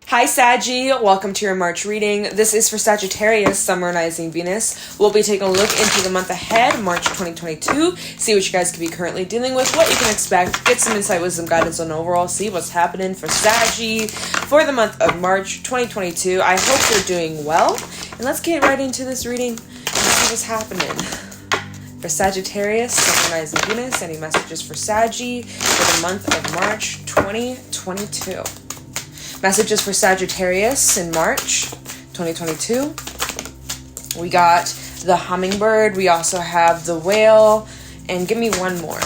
Hi Saggy, welcome to your March reading. This is for Sagittarius, Sun, Moon, Rising, Venus. We'll be taking a look into the month ahead, March 2022, see what you guys could be currently dealing with, what you can expect, get some insight, wisdom, guidance on overall, see what's happening for Saggy for the month of March 2022. I hope you're doing well, and let's get right into this reading and see what's happening. For Sagittarius, Sun, Moon, Rising, Venus, any messages for Saggy for the month of March 2022. Messages for Sagittarius in March 2022. We got the hummingbird. We also have the whale. And give me one more.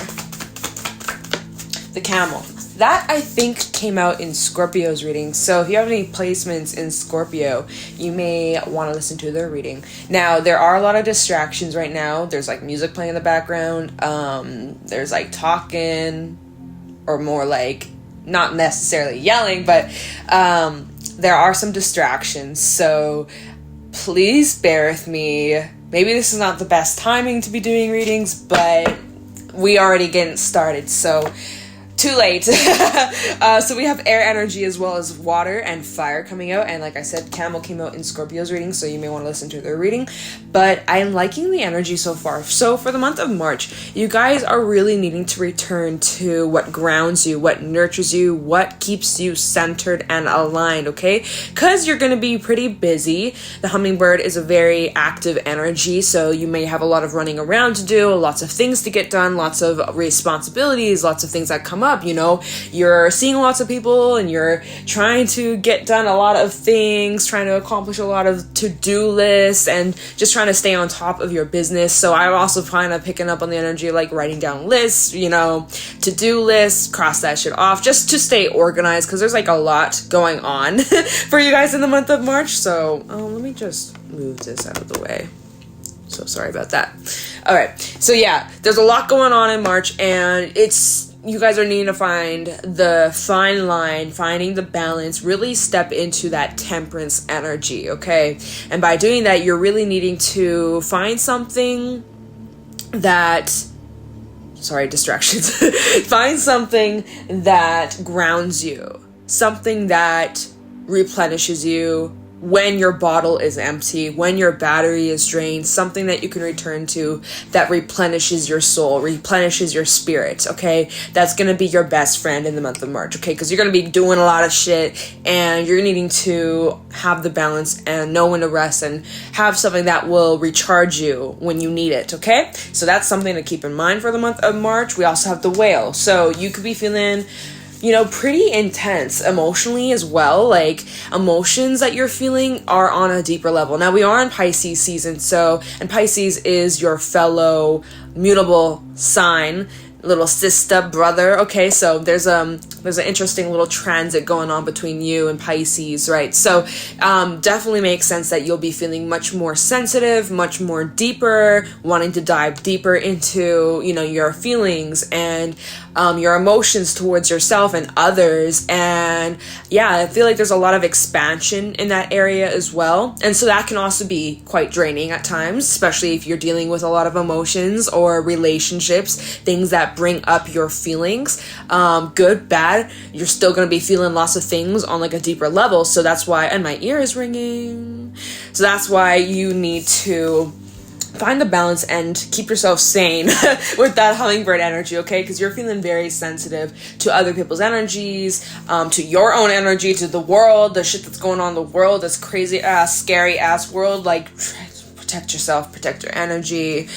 The camel. That, I think, came out in Scorpio's reading. So if you have any placements in Scorpio, you may want to listen to their reading. Now, there are a lot of distractions right now. There's like music playing in the background. There's like talking, or more like not necessarily yelling, but there are some distractions. So please bear with me. Maybe this is not the best timing to be doing readings, but we already getting started, so too late. So we have air energy as well as water and fire coming out. And like I said, camel came out in Scorpio's reading, so you may want to listen to their reading. But I'm liking the energy so far. So for the month of March, you guys are really needing to return to what grounds you, what nurtures you, what keeps you centered and aligned, okay? Because you're going to be pretty busy. The hummingbird is a very active energy, so you may have a lot of running around to do, lots of things to get done, lots of responsibilities, lots of things that come up. You know, you're seeing lots of people and you're trying to get done a lot of things, trying to accomplish a lot of to-do lists and just trying to stay on top of your business. So I'm also kind of picking up on the energy of like writing down lists, you know, to-do lists, cross that shit off just to stay organized, because there's like a lot going on for you guys in the month of March. So let me just move this out of the way. So sorry about that. All right. So yeah, there's a lot going on in March, and you guys are needing to find the fine line, finding the balance, really step into that temperance energy, okay? And by doing that, you're really needing to find something that, distractions. Find something that grounds you, something that replenishes you when your bottle is empty, when your battery is drained, something that you can return to that replenishes your soul, replenishes your spirit, okay? That's going to be your best friend in the month of March, okay? Because you're going to be doing a lot of shit, and you're needing to have the balance and know when to rest and have something that will recharge you when you need it, okay? So that's something to keep in mind for the month of March. We also have the whale. So you could be feeling, you know, pretty intense emotionally as well. Like, emotions that you're feeling are on a deeper level. Now, we are in Pisces season, and Pisces is your fellow mutable sign, little sister, brother, okay? So there's an interesting little transit going on between you and Pisces, right? So definitely makes sense that you'll be feeling much more sensitive, much more deeper, wanting to dive deeper into, you know, your feelings and your emotions towards yourself and others. And yeah, I feel like there's a lot of expansion in that area as well. And so that can also be quite draining at times, especially if you're dealing with a lot of emotions or relationships, things that bring up your feelings, good, bad. You're still going to be feeling lots of things on like a deeper level. So that's why, and my ear is ringing. So that's why you need to find the balance and keep yourself sane with that hummingbird energy, okay? Because you're feeling very sensitive to other people's energies, to your own energy, to the world, the shit that's going on in the world, this crazy ass, scary ass world. Like, try to protect yourself, protect your energy.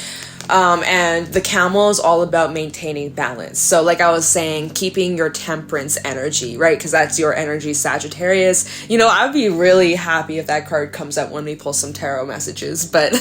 And the camel is all about maintaining balance. So like I was saying, keeping your temperance energy, right? Because that's your energy, Sagittarius. You know, I'd be really happy if that card comes out when we pull some tarot messages. But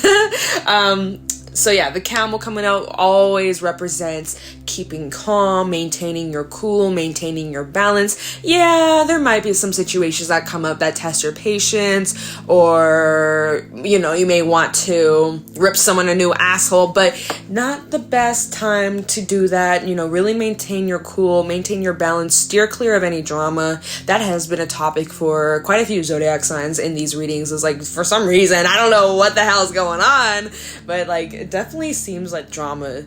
so yeah, the camel coming out always represents keeping calm, maintaining your cool, maintaining your balance. Yeah, there might be some situations that come up that test your patience, or, you know, you may want to rip someone a new asshole, but not the best time to do that. You know, really maintain your cool, maintain your balance, steer clear of any drama. That has been a topic for quite a few zodiac signs in these readings. Is like, for some reason, I don't know what the hell is going on, but like, it definitely seems like drama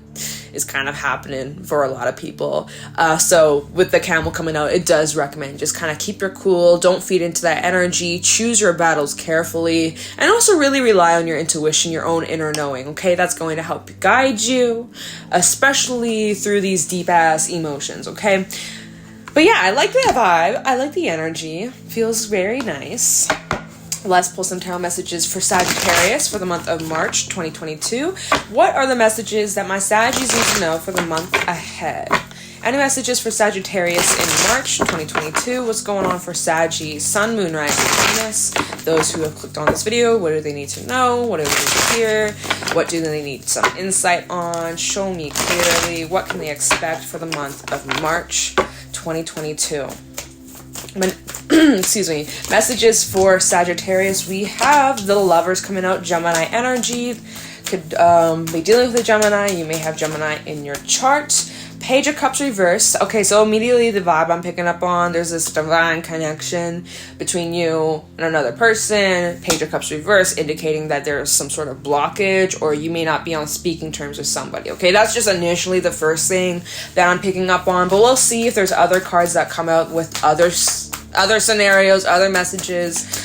is kind of happening for a lot of people. So with the camel coming out, it does recommend just kind of keep your cool, don't feed into that energy, choose your battles carefully, and also really rely on your intuition, your own inner knowing, okay? That's going to help guide you, especially through these deep ass emotions, okay? But yeah, I like that vibe. I like the energy. Feels very nice. Let's pull some tarot messages for Sagittarius for the month of March 2022. What are the messages that my Saggies need to know for the month ahead? Any messages for Sagittarius in March 2022? What's going on for Saggy, Sun, Moon, Rising, Venus? Those who have clicked on this video, what do they need to know? What do they need to hear? What do they need some insight on? Show me clearly. What can they expect for the month of March 2022? Excuse me. Messages for Sagittarius. We have the Lovers coming out. Gemini energy. Could be dealing with a Gemini. You may have Gemini in your chart. Page of Cups reverse. Okay, so immediately the vibe I'm picking up on, there's this divine connection between you and another person. Page of Cups reverse, indicating that there's some sort of blockage, or you may not be on speaking terms with somebody. Okay, that's just initially the first thing that I'm picking up on, but we'll see if there's other cards that come out with other scenarios, other messages.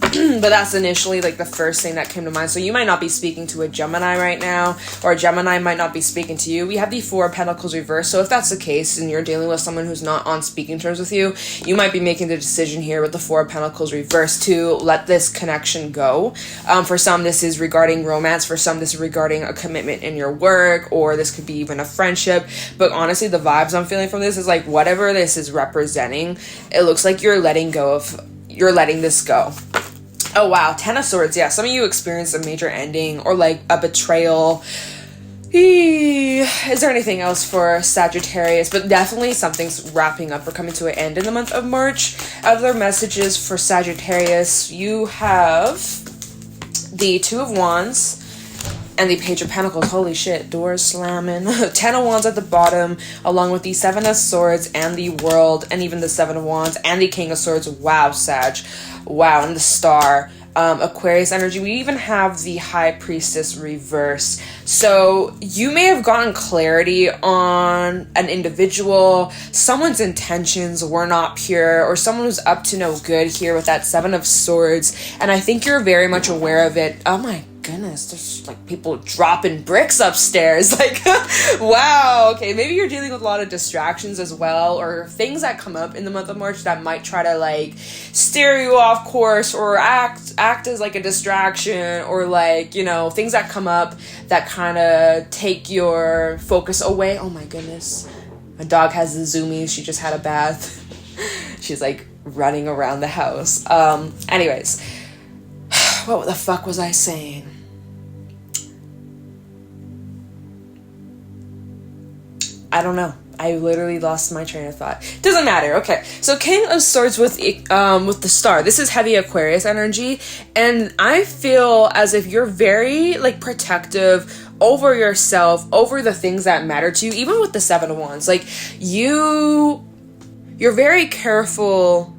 But that's initially like the first thing that came to mind. So you might not be speaking to a Gemini right now, or a Gemini might not be speaking to you. We have the Four of Pentacles reversed. So if that's the case and you're dealing with someone who's not on speaking terms with you, you might be making the decision here with the Four of Pentacles reversed to let this connection go. For some, this is regarding romance. For some, this is regarding a commitment in your work, or this could be even a friendship. But honestly, the vibes I'm feeling from this is like whatever this is representing, it looks like you're letting this go. Oh wow, Ten of Swords. Yeah, some of you experienced a major ending or like a betrayal. Is there anything else for Sagittarius? But definitely something's wrapping up or coming to an end in the month of March. Other messages for Sagittarius. You have the Two of Wands and the Page of Pentacles. Holy shit, doors slamming. 10 of Wands at the bottom, along with the 7 of Swords and the World, and even the 7 of Wands and the King of Swords. Wow, Sag. Wow, and the Star. Aquarius energy. We even have the High Priestess reverse. So you may have gotten clarity on an individual. Someone's intentions were not pure, or someone who's up to no good here with that 7 of Swords. And I think you're very much aware of it. Oh my goodness, there's like people dropping bricks upstairs. Like, wow. Okay, maybe you're dealing with a lot of distractions as well, or things that come up in the month of March that might try to like steer you off course, or act as like a distraction, or like, you know, things that come up that kind of take your focus away. Oh my goodness, my dog has the zoomies. She just had a bath. She's like running around the house. Anyways, what the fuck was I saying? I don't know. I literally lost my train of thought. Doesn't matter. Okay, so King of Swords with the Star. This is heavy Aquarius energy, and I feel as if you're very like protective over yourself, over the things that matter to you. Even with the 7 of Wands, like you're very careful,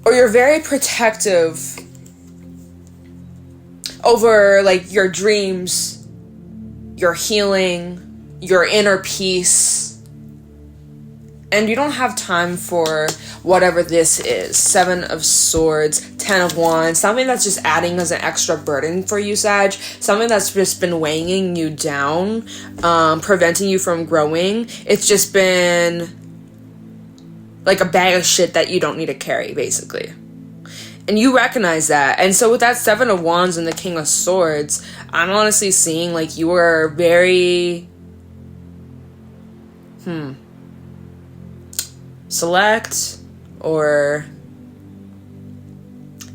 or you're very protective over like your dreams, your healing, your inner peace, and you don't have time for whatever this is. 7 of Swords, 10 of Wands, something that's just adding as an extra burden for you, Sag, something that's just been weighing you down, preventing you from growing. It's just been like a bag of shit that you don't need to carry, basically. And you recognize that. And so with that 7 of Wands and the King of Swords, I'm honestly seeing like you are very select or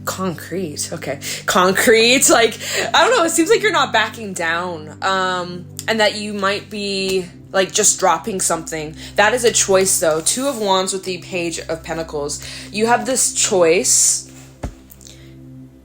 concrete. Okay. Concrete. Like, I don't know. It seems like you're not backing down. And that you might be like just dropping something. That is a choice though. 2 of Wands with the Page of Pentacles. You have this choice.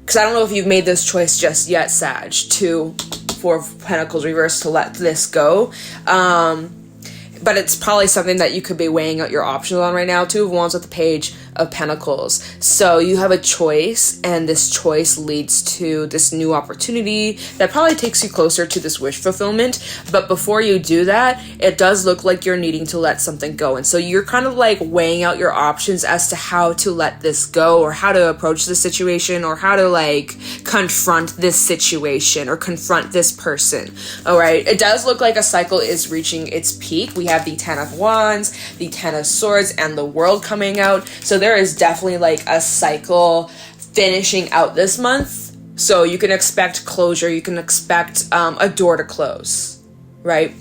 Because I don't know if you've made this choice just yet, Sag. 4 of Pentacles reversed to let this go. But it's probably something that you could be weighing out your options on right now. 2 of Wands with the Page of Pentacles. So you have a choice, and this choice leads to this new opportunity that probably takes you closer to this wish fulfillment. But before you do that, it does look like you're needing to let something go. And so you're kind of like weighing out your options as to how to let this go, or how to approach the situation, or how to like confront this situation or confront this person. All right. It does look like a cycle is reaching its peak. We have the 10 of Wands, the 10 of Swords, and the World coming out. So there is definitely like a cycle finishing out this month. So you can expect closure. You can expect a door to close, right?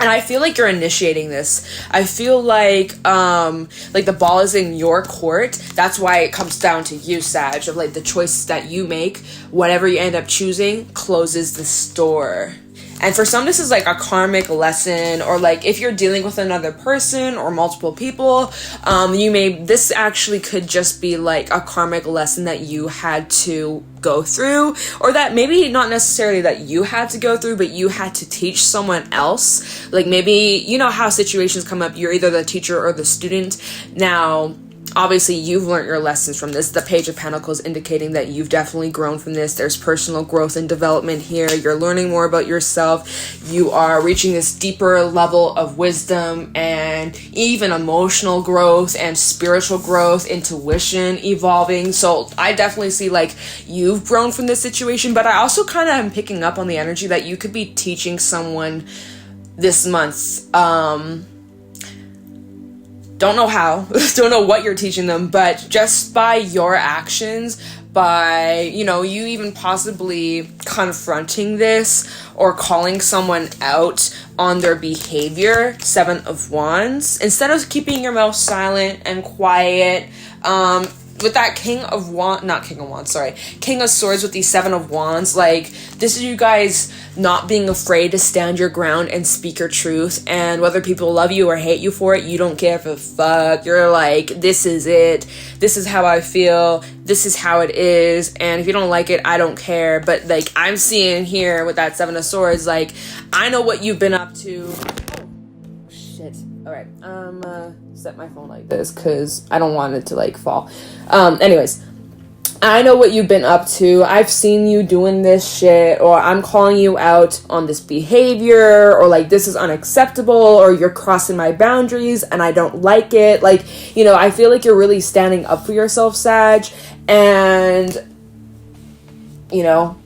And I feel like you're initiating this. I feel like the ball is in your court. That's why it comes down to you, Sag, of like the choices that you make. Whatever you end up choosing closes the door. And for some, this is like a karmic lesson, or like if you're dealing with another person or multiple people, this actually could just be like a karmic lesson that you had to go through, or that maybe not necessarily that you had to go through, but you had to teach someone else. Like maybe, you know how situations come up, you're either the teacher or the student. Now, obviously, you've learned your lessons from this. The Page of Pentacles indicating that you've definitely grown from this. There's personal growth and development here. You're learning more about yourself. You are reaching this deeper level of wisdom and even emotional growth and spiritual growth, intuition evolving. So I definitely see like you've grown from this situation, but I also kind of am picking up on the energy that you could be teaching someone this month. Don't know how, don't know what you're teaching them, but just by your actions, by, you know, you even possibly confronting this or calling someone out on their behavior, 7 of Wands, instead of keeping your mouth silent and quiet, with that King of Swords with the 7 of Wands, like, this is you guys not being afraid to stand your ground and speak your truth, and whether people love you or hate you for it, you don't give a fuck. You're like, this is it, this is how I feel, this is how it is, and if you don't like it, I don't care. But like, I'm seeing here with that 7 of Swords, like, I know what you've been up to. Oh, shit. Alright, set my phone like this, because I don't want it to, like, fall. Anyways, I know what you've been up to. I've seen you doing this shit, or I'm calling you out on this behavior, or, like, this is unacceptable, or you're crossing my boundaries, and I don't like it. Like, you know, I feel like you're really standing up for yourself, Sag, and, you know,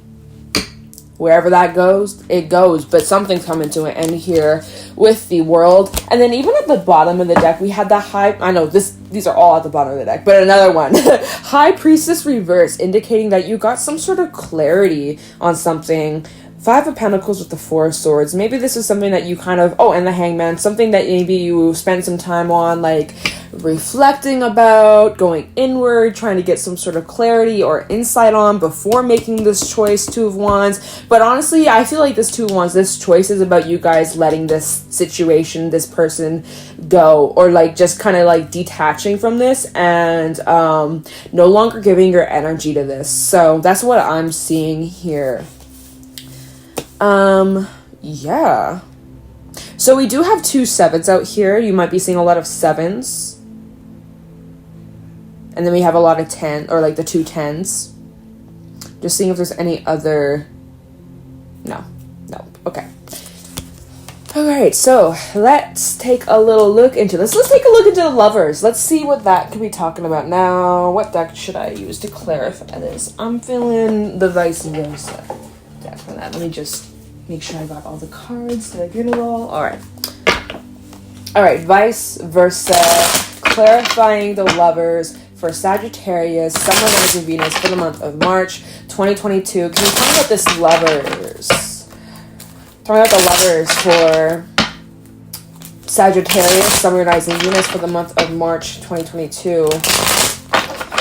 wherever that goes, it goes, but something's coming to an end here with the World. And then even at the bottom of the deck, we had the I know these are all at the bottom of the deck, but another one, High Priestess reverse, indicating that you got some sort of clarity on something. 5 of Pentacles with the 4 of Swords. Maybe this is something that you kind of, and the Hangman, something that maybe you spend some time on, like, reflecting about, going inward, trying to get some sort of clarity or insight on before making this choice, 2 of Wands. But honestly, I feel like this 2 of Wands, this choice is about you guys letting this situation, this person go, or like just kind of like detaching from this and no longer giving your energy to this. So that's what I'm seeing here. Yeah. So we do have 2 7s out here. You might be seeing a lot of 7s. And then we have a lot of 10, or like the 2 10s. Just seeing if there's any other... No. Okay. Alright, so let's take a little look into this. Let's take a look into the Lovers. Let's see what that could be talking about. Now, what deck should I use to clarify this? I'm feeling the Vice Versa deck for that. Let me just make sure I got all the cards. Did I get it all? Alright, Vice Versa. Clarifying the Lovers for Sagittarius, Summer-Rising Venus for the month of March 2022. Can you tell me about this Lovers? Tell me about the Lovers for Sagittarius, Summer-Rising Venus for the month of March 2022.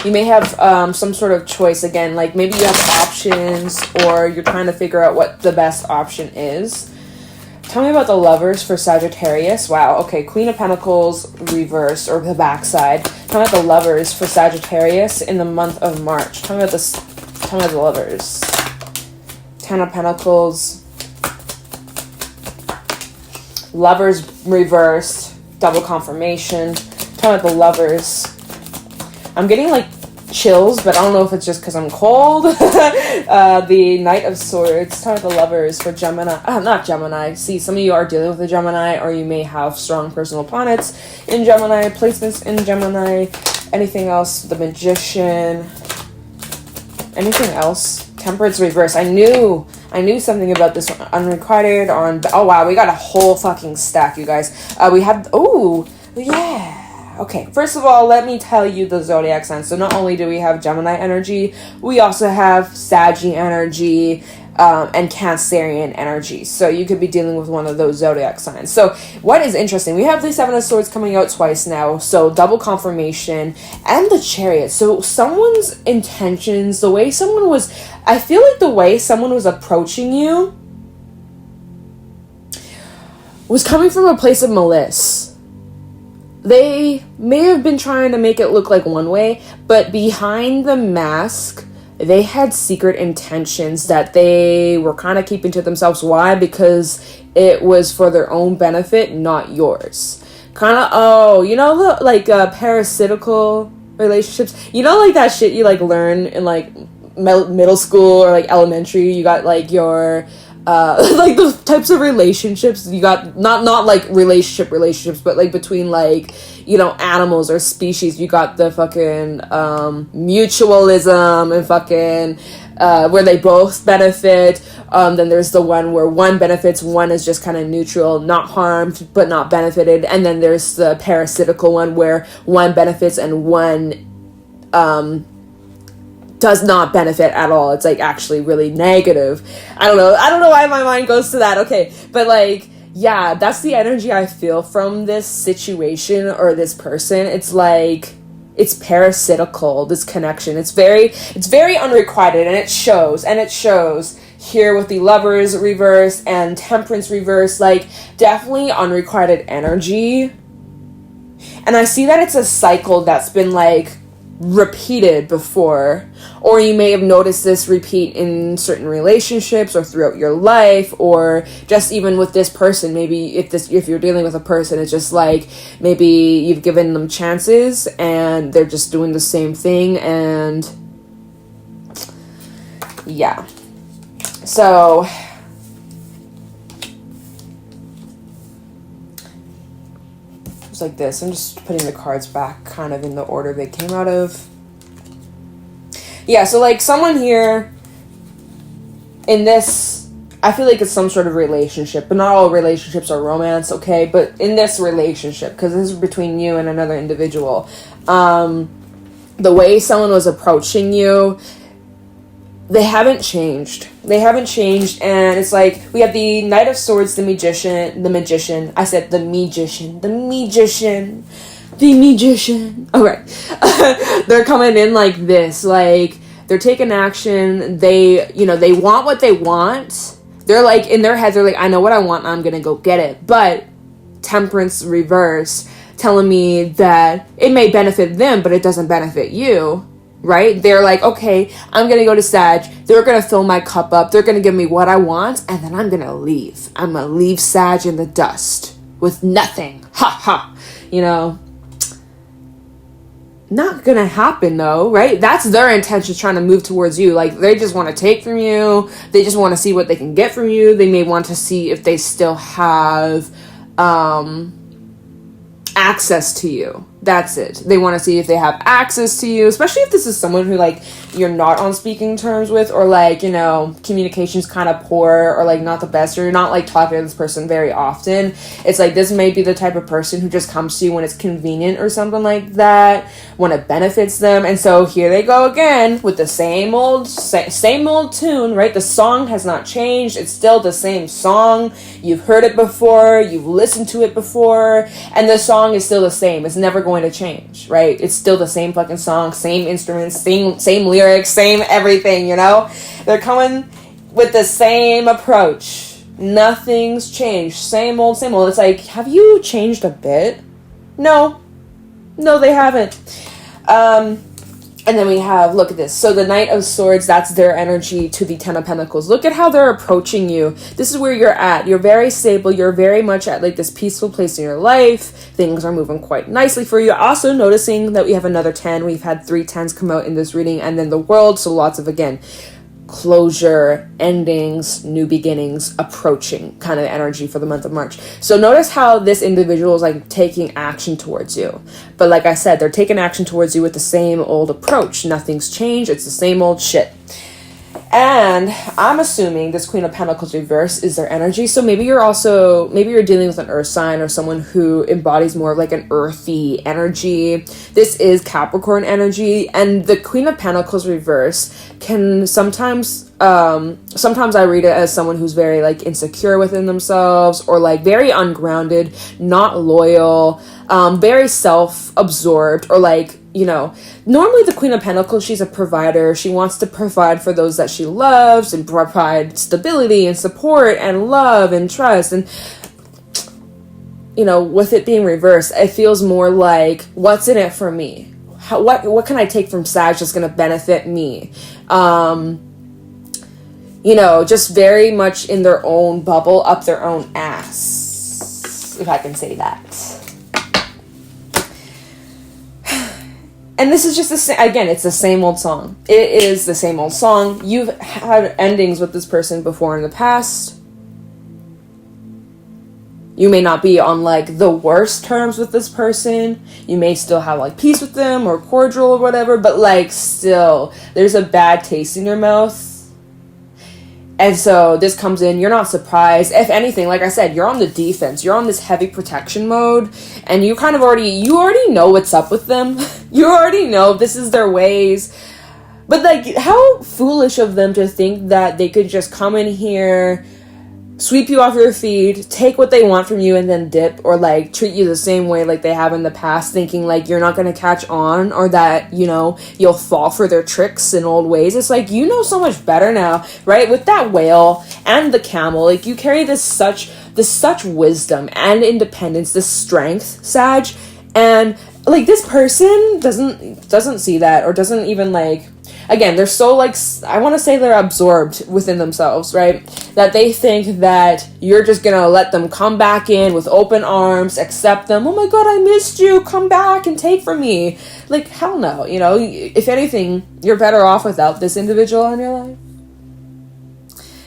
You may have some sort of choice again, like maybe you have options, or you're trying to figure out what the best option is. Tell me about the Lovers for Sagittarius. Wow, okay, Queen of Pentacles reversed, or the backside. Tell me about the Lovers for Sagittarius in the month of March. Tell me about this. Tell me about the Lovers. 10 of Pentacles. Lovers reversed. Double confirmation. Tell me about the Lovers I'm getting like chills, but I don't know if it's just because I'm cold. The Knight of Swords, Tower of the Lovers for Gemini. Not Gemini. See, some of you are dealing with a Gemini, or you may have strong personal planets in Gemini, placements in Gemini. Anything else? The Magician. Anything else? Temperance reverse. I knew something about this one. Unrequited on. Oh wow, we got a whole fucking stack, you guys. We have. Oh yeah. Okay, first of all, let me tell you the zodiac signs. So not only do we have Gemini energy, we also have Saggy energy and Cancerian energy. So you could be dealing with one of those zodiac signs. So what is interesting, we have the Seven of Swords coming out twice now. So double confirmation and the Chariot. So someone's intentions, the way someone was, I feel like the way someone was approaching you was coming from a place of malice. They may have been trying to make it look like one way, but behind the mask, they had secret intentions that they were kind of keeping to themselves. Why? Because it was for their own benefit, not yours. Kind of, you know, the, like, parasitical relationships? You know, like, that shit you, like, learn in, like, middle school or, like, elementary? You got, like, your... like the types of relationships you got, not like relationships, but like between like, you know, animals or species. You got the fucking mutualism and fucking where they both benefit. Then there's the one where one benefits, one is just kind of neutral, not harmed but not benefited. And then there's the parasitical one where one benefits and one does not benefit at all. It's like actually really negative. I don't know why my mind goes to that. Okay, but like, yeah, that's the energy I feel from this situation or this person. It's like, it's parasitical, this connection. It's very unrequited, and it shows here with the Lovers reverse and Temperance reverse. Like, definitely unrequited energy. And I see that it's a cycle that's been like repeated before, or you may have noticed this repeat in certain relationships or throughout your life, or just even with this person. Maybe if you're dealing with a person, it's just like maybe you've given them chances and they're just doing the same thing. And yeah, so like this. I'm just putting the cards back kind of in the order they came out of. Yeah, so like someone here in this, I feel like it's some sort of relationship, but not all relationships are romance, okay? But in this relationship, because this is between you and another individual, the way someone was approaching you, they haven't changed. And it's like, we have the Knight of Swords, the Magician. I said the Magician. Alright. They're coming in like this. Like, they're taking action. They want what they want. They're like, in their heads, they're like, I know what I want, I'm gonna go get it. But Temperance reverse, telling me that it may benefit them, but it doesn't benefit you. Right? They're like, okay, I'm going to go to Sag. They're going to fill my cup up. They're going to give me what I want. And then I'm going to leave. I'm going to leave Sag in the dust with nothing. Ha ha. You know, not going to happen though, right? That's their intention, trying to move towards you. Like, they just want to take from you. They just want to see what they can get from you. They may want to see if they still have, access to you. That's it. They want to see if they have access to you, especially if this is someone who, like, you're not on speaking terms with, or, like, you know, communication's kind of poor, or, like, not the best, or you're not, like, talking to this person very often. It's like, this may be the type of person who just comes to you when it's convenient or something like that, when it benefits them. And so here they go again with the same old tune, right? The song has not changed. It's still the same song. You've heard it before. You've listened to it before. And the song is still the same. It's never going to change, right? It's still the same fucking song, same instruments, same lyrics, same everything, you know? They're coming with the same approach. Nothing's changed. Same old, same old. It's like, have you changed a bit? No, they haven't. And And then we have, look at this. So the Knight of Swords, that's their energy to the Ten of Pentacles. Look at how they're approaching you. This is where you're at. You're very stable. You're very much at like this peaceful place in your life. Things are moving quite nicely for you. Also noticing that we have another 10. We've had 3 10s come out in this reading. And then the World. So lots of, again, closure, endings, new beginnings, approaching kind of energy for the month of March. So notice how this individual is like taking action towards you. But like I said, they're taking action towards you with the same old approach. Nothing's changed. It's the same old shit. And I'm assuming this Queen of Pentacles reverse is their energy. So maybe you're dealing with an earth sign or someone who embodies more of like an earthy energy. This is Capricorn energy. And the Queen of Pentacles reverse can sometimes I read it as someone who's very like insecure within themselves or like very ungrounded, not loyal, very self-absorbed, or like, you know, normally the Queen of Pentacles, she's a provider. She wants to provide for those that she loves and provide stability and support and love and trust. And, you know, with it being reversed, it feels more like, what's in it for me? What can I take from Sag that's going to benefit me? You know, just very much in their own bubble, up their own ass, if I can say that. And this is just the same, again, it's the same old song. It is the same old song. You've had endings with this person before in the past. You may not be on like the worst terms with this person. You may still have like peace with them or cordial or whatever, but like still, there's a bad taste in your mouth. And so this comes in, you're not surprised. If anything, like I said, you're on the defense. You're on this heavy protection mode. And you kind of already know what's up with them. You already know this is their ways. But like, how foolish of them to think that they could just come in here, sweep you off your feet, take what they want from you and then dip, or like treat you the same way like they have in the past, thinking like you're not going to catch on, or that, you know, you'll fall for their tricks and old ways. It's like, you know so much better now, right? With that whale and the camel, like you carry this such wisdom and independence, this strength, Sag, and like this person doesn't see that, or doesn't even like, again, they're so like, I want to say they're absorbed within themselves, right? That they think that you're just going to let them come back in with open arms, accept them. Oh my God, I missed you. Come back and take from me. Like, hell no. You know, if anything, you're better off without this individual in your life.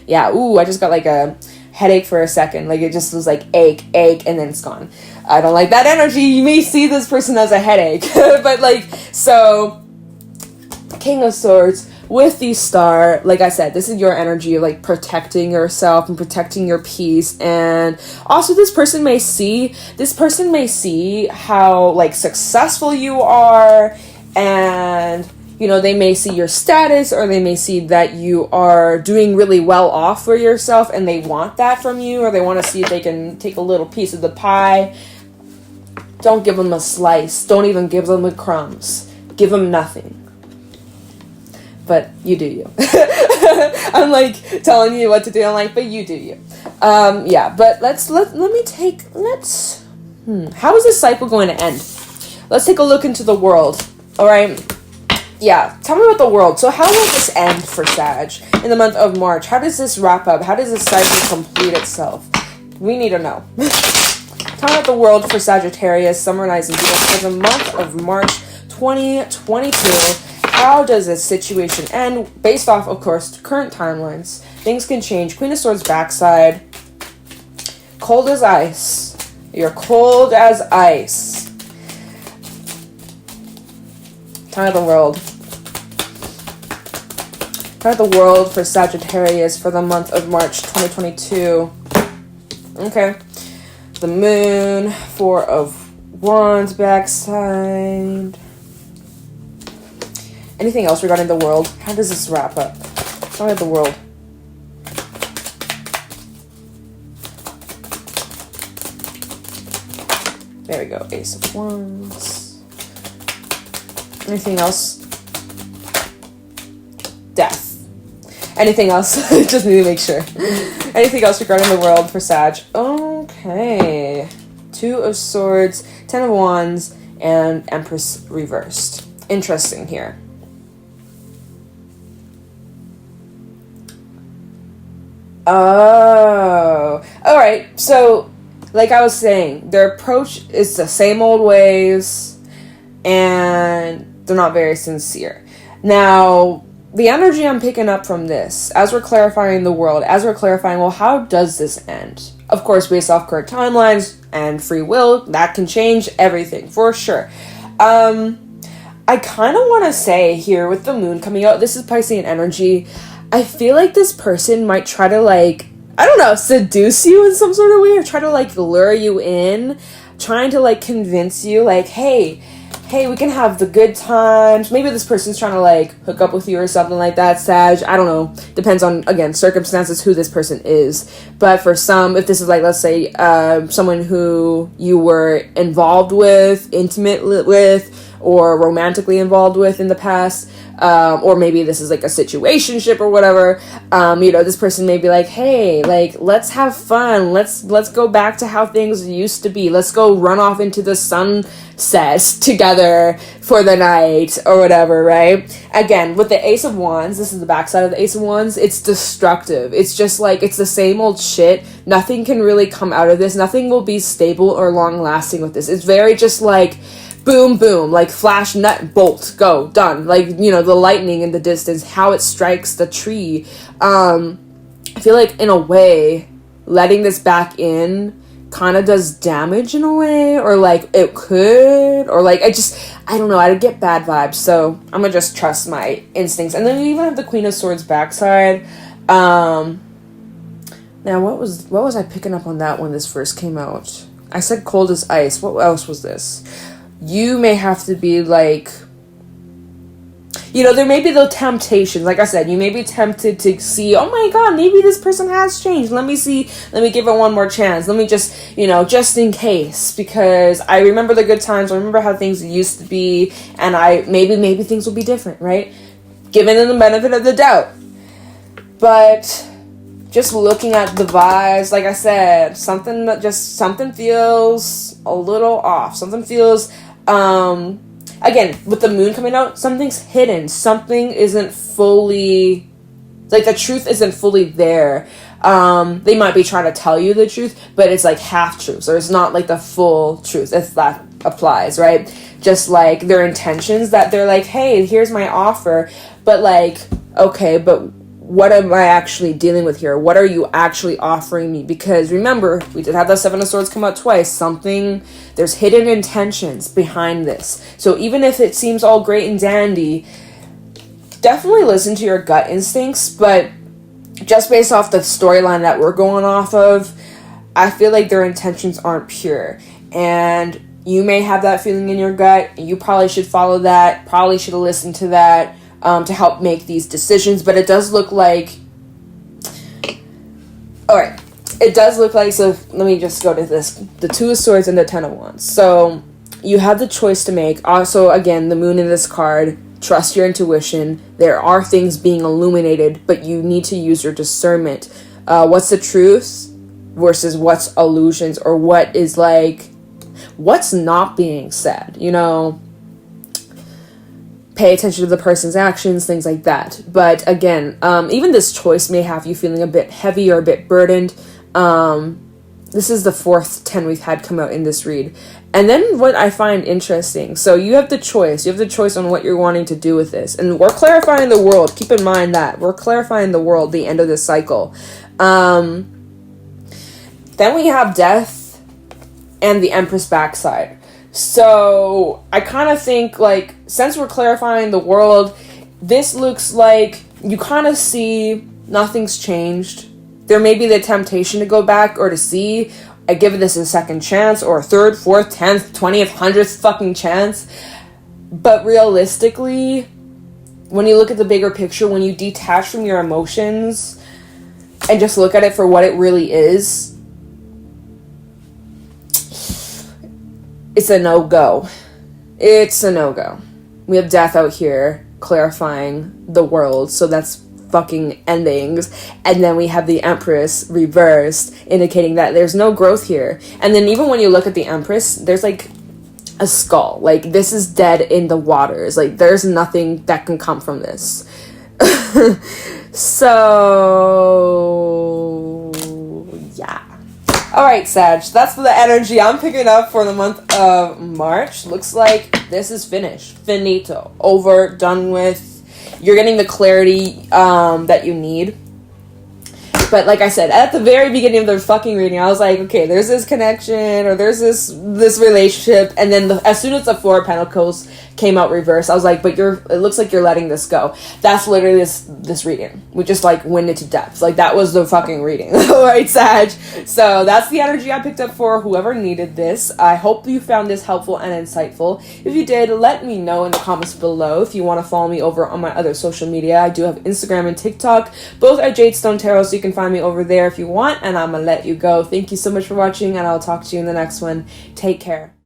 Yeah. Ooh, I just got like a headache for a second. Like it just was like ache, and then it's gone. I don't like that energy. You may see this person as a headache, but like, so King of Swords with the Star, like I said, this is your energy of like protecting yourself and protecting your peace. And also this person may see how like successful you are, and you know, they may see your status, or they may see that you are doing really well off for yourself and they want that from you, or they want to see if they can take a little piece of the pie. Don't give them a slice. Don't even give them the crumbs. Give them nothing. But you do you. I'm like telling you what to do. I'm like, but you do you. Yeah, but how is this cycle going to end? Let's take a look into the world. All right. Yeah, tell me about the world. So how will this end for Sag in the month of March? How does this wrap up? How does this cycle complete itself? We need to know. Tell me about the world for Sagittarius, summarizing Venus for the month of March 2022. How does this situation end? Based off, of course, current timelines. Things can change. Queen of Swords backside. Cold as ice. You're cold as ice. Time of the world. Time of the world for Sagittarius for the month of March 2022. Okay. The Moon. 4 of Wands backside. Anything else regarding the world? How does this wrap up? Tell me the world. There we go. Ace of Wands. Anything else? Death. Anything else? Just need to make sure. Anything else regarding the world for Sag? Okay. 2 of Swords, 10 of Wands, and Empress reversed. Interesting here. Oh. Alright, so, like I was saying, their approach is the same old ways, and they're not very sincere. Now, the energy I'm picking up from this, as we're clarifying the world, as we're clarifying, well, how does this end? Of course, based off current timelines and free will, that can change everything, for sure. I kind of want to say here, with the moon coming out, this is Piscean energy, I feel like this person might try to, like, I don't know, seduce you in some sort of way, or try to, like, lure you in, trying to, like, convince you, like, hey, we can have the good times. Maybe this person's trying to, like, hook up with you or something like that, Sag. I don't know. Depends on, again, circumstances, who this person is. But for some, if this is, like, let's say, someone who you were involved with, intimate with, or romantically involved with in the past, or maybe this is, like, a situationship or whatever, this person may be like, hey, like, let's have fun. Let's go back to how things used to be. Let's go run off into the sunset together for the night or whatever, right? Again, with the Ace of Wands, this is the backside of the Ace of Wands, it's destructive. It's just, like, it's the same old shit. Nothing can really come out of this. Nothing will be stable or long-lasting with this. It's very just, like, boom, boom, like flash, nut, bolt, go, done. Like, the lightning in the distance, how it strikes the tree. I feel like, in a way, letting this back in kind of does damage in a way, or, like, it could, or, like, I don't know, I get bad vibes, so I'm gonna just trust my instincts. And then we even have the Queen of Swords backside. Now, what was I picking up on that when this first came out? I said cold as ice. What else was this? You may have to be, like, there may be the temptations. Like I said, you may be tempted to see, oh my god, maybe this person has changed. Let me give it one more chance. Let me just just in case, because I remember the good times. I remember how things used to be, and maybe things will be different, right? Giving them the benefit of the doubt. But just looking at the vibes, like I said, something feels a little off. Something feels, again, with the moon coming out, something's hidden. Something isn't fully, like, the truth isn't fully there. They might be trying to tell you the truth, but it's, like, half-truth. So it's not, like, the full truth, if that applies, right? Just, like, their intentions, that they're like, hey, here's my offer. But, like, okay, but what am I actually dealing with here? What are you actually offering me? Because remember, we did have the Seven of Swords come out twice. There's hidden intentions behind this. So even if it seems all great and dandy, definitely listen to your gut instincts. But just based off the storyline that we're going off of, I feel like their intentions aren't pure. And you may have that feeling in your gut. You probably should follow that. Probably should have listened to that. To help make these decisions, but it does look like, alright, it does look like, so let me just go to this, the Two of Swords and the Ten of Wands. So, you have the choice to make. Also, again, the moon in this card, trust your intuition. There are things being illuminated, but you need to use your discernment. What's the truth versus what's illusions, or what is, like, what's not being said, Pay attention to the person's actions, things like that. But again, even this choice may have you feeling a bit heavy or a bit burdened. This is the fourth 10 we've had come out in this read. And then what I find interesting, so you have the choice. You have the choice on what you're wanting to do with this. And we're clarifying the world. Keep in mind that. We're clarifying the world, the end of this cycle. Then we have death and the Empress backside. So, I kind of think, like, since we're clarifying the world, this looks like you kind of see nothing's changed. There may be the temptation to go back or to see, I give this a second chance, or a third, fourth, 10th, 20th, 100th fucking chance. But realistically, when you look at the bigger picture, when you detach from your emotions and just look at it for what it really is, it's a no-go. It's a no-go. We have death out here clarifying the world, so that's fucking endings. And then we have the Empress reversed, indicating that there's no growth here. And then even when you look at the Empress, there's, like, a skull. Like, this is dead in the waters. Like, there's nothing that can come from this. So, yeah. Alright, Sag, that's the energy I'm picking up for the month of March. Looks like this is finished. Finito. Over, done with. You're getting the clarity that you need. But like I said, at the very beginning of the fucking reading, I was like, okay, there's this connection, or there's this relationship, and then as soon as the Four of Pentacles came out reversed, I was like, but it looks like you're letting this go. That's literally this reading. We just like went into depth. Like that was the fucking reading. Alright, Sag. So that's the energy I picked up for whoever needed this. I hope you found this helpful and insightful. If you did, let me know in the comments below. If you want to follow me over on my other social media, I do have Instagram and TikTok. Both are Jadestone Tarot, so you can find me over there if you want, and I'm gonna let you go. Thank you so much for watching, and I'll talk to you in the next one. Take care.